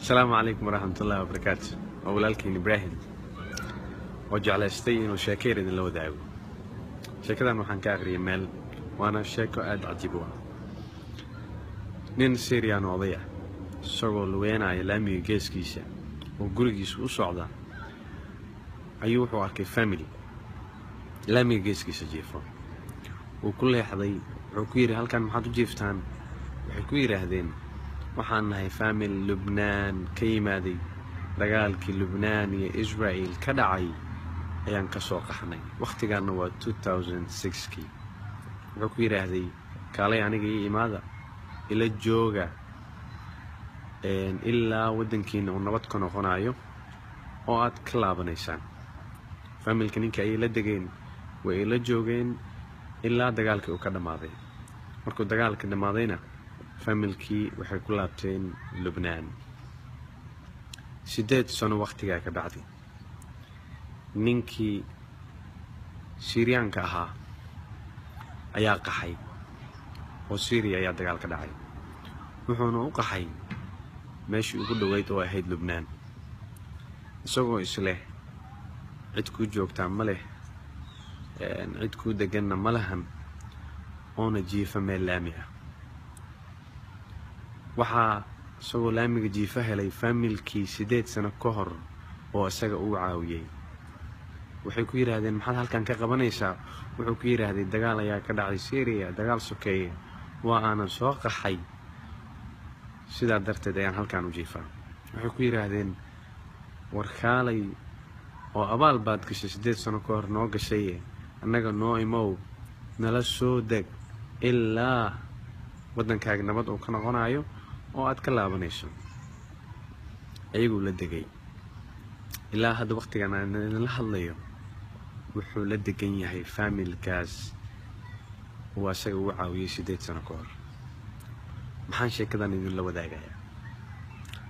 السلام عليكم ورحمة الله وبركاته. أولالكين إبراهيم وجعلستي إنه شاكير إن لو داعو شاكدا نوحان كاغري مال وأنا شاكو آد عجيبوا نين سيريان وضيع سوغو لوينا يلامي جيس كيسا وقرقيس وصعدا أيوحو أركي فاميلي لامي جيس كيسا جيفو وكل يحضي عكويري هل كان محادو جيفتان وحكويري هذين waxaan nahay famil Lubnaan ka yimaaday dagaalkii Lubnaan iyo Israel ka dhacay ayaan ka soo qaxnay waqtigaana waa 2006kii wuxuu ku yiraahday kaalay aniga ii imaada ila jooga ilaa wadankiina uu nabad ka noqonayo oo aad ka laabanaysaan familka ninka ay la degeen way ila joogeen ilaa dagaalkii uu ka dhamaaday markuu dagaalkii dhamaadayna familkii waxay ku laabteen Lubnaan 8 sano waqtiga ka bacdi ninkii Syrianka ahaa ayaa qaxay oo Syria ayaa dagaal ka dhacay wuxuuna u qaxay meeshii ugu dhaweyd oo ahayd Lubnaan isagoo isleh cid ku joogta ma leh cid ku deganna ma lahan oona jiifa meel laami ah waxaa isagoo laamiga jiifa helay familkii 8 sano ka hor oo isaga uu caawiyay waxay ku yiraahdeen maxaad halkan ka qabanaysaa wuxuu ku yiraahday dagaal ayaa ka dhacay Syria dagaal sokeeye waa aan soo qaxay sidaa darteed ayaan halkan u jiifaa waxay ku yiraahdeen warkaalay oo abaal baad gashay 8 sano ka hor noo gashay annaga noo imow nala soo deg ilaa wadankaaga nabad uu ka noqonayo oo aad ka laabanayso ayagu la degay ilaa hadda waqtigan aan la hadlayo wuxuu la degan yahay familkaas oo asaga uu caawiyay 8 sano ka hor maxaan sheekadan idin la wadaagayaa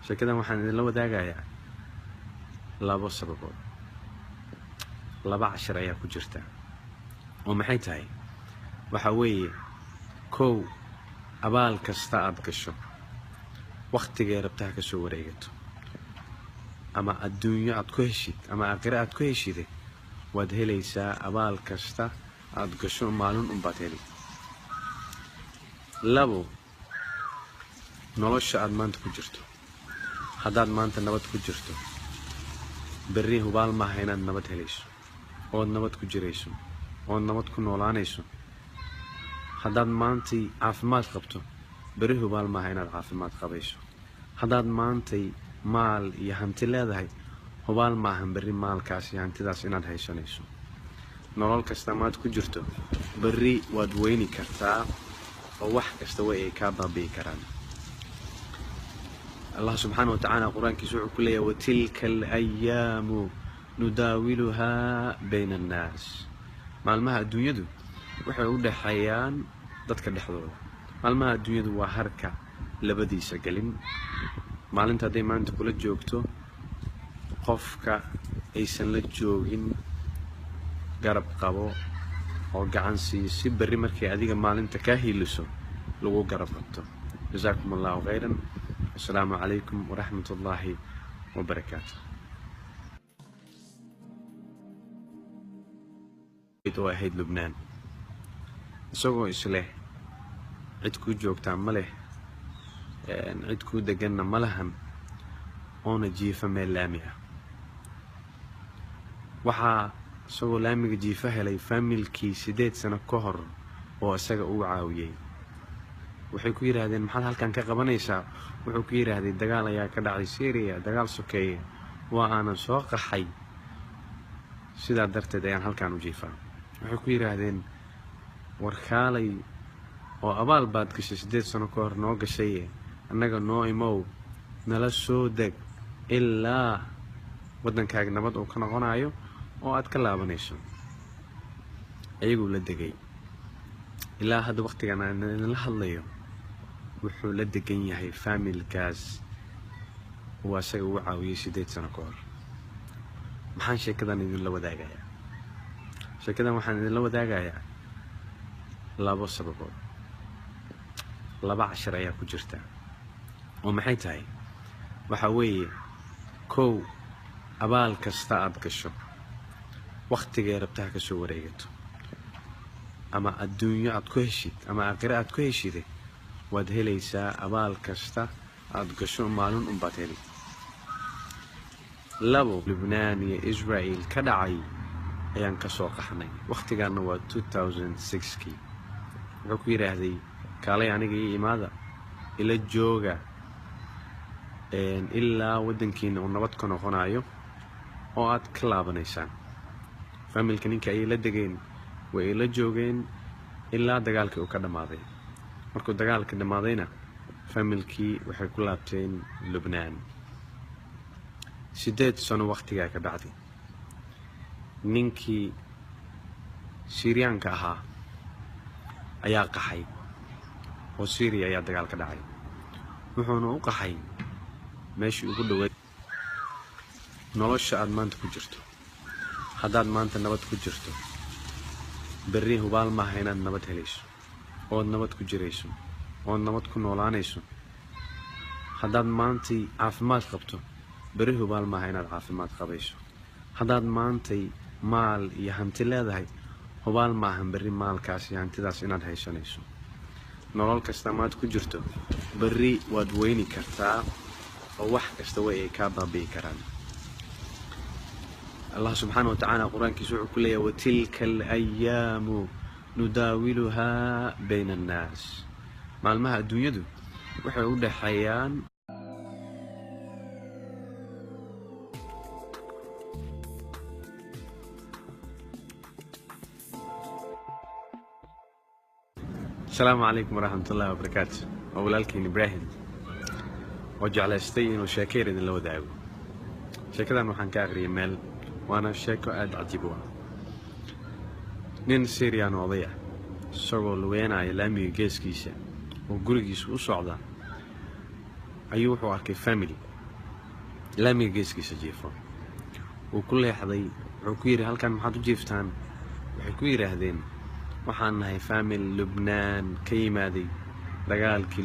sheekadan waxaan idin la wadaagayaa labo sababood laba cashar ayaa ku jirta oo maxay tahay waxa weeye kow abaal kasta aad gasho waqtiga rabtaa ka soo wareegato ama adduunyo aad ku heshid ama aakhira aad ku heshid waad helaysaa abaal kasta aad gasho maalin un baad heli labo nolosha aad maanta ku jirto haddaad maanta nabad ku jirto berri hubaal maaha inaad nabad helayso ood nabad ku jirayso ood nabad ku noolaanayso haddaad maantay caafimaad qabto berri hubaal maaha inaad caafimaad qabayso haddaad maantay maal iyo hanti leedahay hubaal maahan berri maalkaas iyo hantidaas inaad haysanayso nolol kasta maad ku jirto berri waad weyni kartaa oo wax kasta way ay ka baabi'i karaan Allah subhanahu wa ta'ala quraankiisa wuxuu ku leeyahay watilka al-ayyaamu nudaawiluha bayna an-naas maalmaha adduunyadu waxay u dhaxayaan dadka dhexdooda maalmaha adduunyadu waa harka labadiisa galin maalinta haday maanta kula joogto qofka aysan la joogin garab qabo oo gacan si berri markay adiga maalinta ka hiiliso lagu garab qabto jazakumullahu khayran assalaamu alaykum wa rahmatullahi wa barakatuh oo ahayd Lubnaan isagoo isleh cid ku joogta ma leh cid ku deganna ma lahan oona jiifa meel laami ah waxaa isagoo laamiga jiifa helay familkii 8 sano ka hor oo isaga uu caawiyay waxay ku yiraahdeen maxaad halkan ka qabanaysaa wuxuu ku yiraahday dagaal ayaa ka dhacay Syria dagaal sokeeye waa aan soo qaxay sidaa darteed ayaan halkan u jiifaa waxay ku yiraahdeen warkaalay oo abaal baad gashay 8 sano ka hor noo gashay annaga noo imow nala soo deg ilaa wadankaaga nabad uu ka noqonayo oo aad ka laabanayso ayagu la degay ilaa hadda waqtigan aan la hadlayo wuxuu la degan yahay familkaas oo asaga uu caawiyay 8 sano ka hor maxaan sheekadan idin la wadaagayaa sheekadan waxaan idin la wadaagayaa labo sababood laba cashar ayaa ku jirta oo maxay tahay waxa weeye kow abaal kasta aad gasho waqtigay rabtaa ka soo wareegato ama adduunyo aad ku heshid ama aakhira aad ku heshid waad helaysaa abaal kasta aad gasho maalin un baad heli labo Lebanon iyo Israel ka dhacay ayaan ka soo qaxnay waqtigaana waa 2006kii wuxuu ku yiraahday kaalay aniga iyo imaada ila jooga ilaa wadankiina uu nabad ka noqonayo oo aad ka laabanaysaan familka ninka ay la degeen way la joogeen ilaa dagaalkii uu ka dhamaaday markuu dagaalkii dhamaadayna familkii waxay ku laabteen Lebanon 8 sano waqtiga ka bacdi ninkii Syrianka ahaa ayaa qaxay oo Syria ayaa dagaal ka dhacay wuxuuna u qaxay meeshii ugu dhaweyd nolosha aad maanta ku jirto haddaad maanta nabad ku jirto berri hubaal maaha inaad nabad helayso ood nabad ku jirayso ood nabad ku noolaanayso haddaad maantay caafimaad qabto berri hubaal maaha inaad caafimaad qabayso haddaad maantay maal iyo hanti leedahay hubaal maahan berri maalkaas iyo hantidaas inaad haysanayso nolol kasta maad ku jirto berri waad weyni kartaa oo wax kasta way ay ka baabi'i karaan الله سبحانه وتعالى قرآن كيسوع كله وتلك الأيام نداولها بين الناس مع المها الدنيا دو وحيود حيان السلام عليكم ورحمة الله وبركاته أولالكين إبراهيم وجعل استين وشاكير إن لو دعو شاكرا وحن كاغري مال وانا شاكو aad cajiib ah nin Syrian oday ah isagoo luweynaya laamiga geeskiisa oo gurigiisa u socda ayuu wuxuu arkay family laamiga geeskiisa jiifo uu ku leexday wuxuu ku yiri halkan maxaad u jiiftaan waxay ku yiraahdeen waxaan nahay family Lebanon ka yimaaday dagaalkii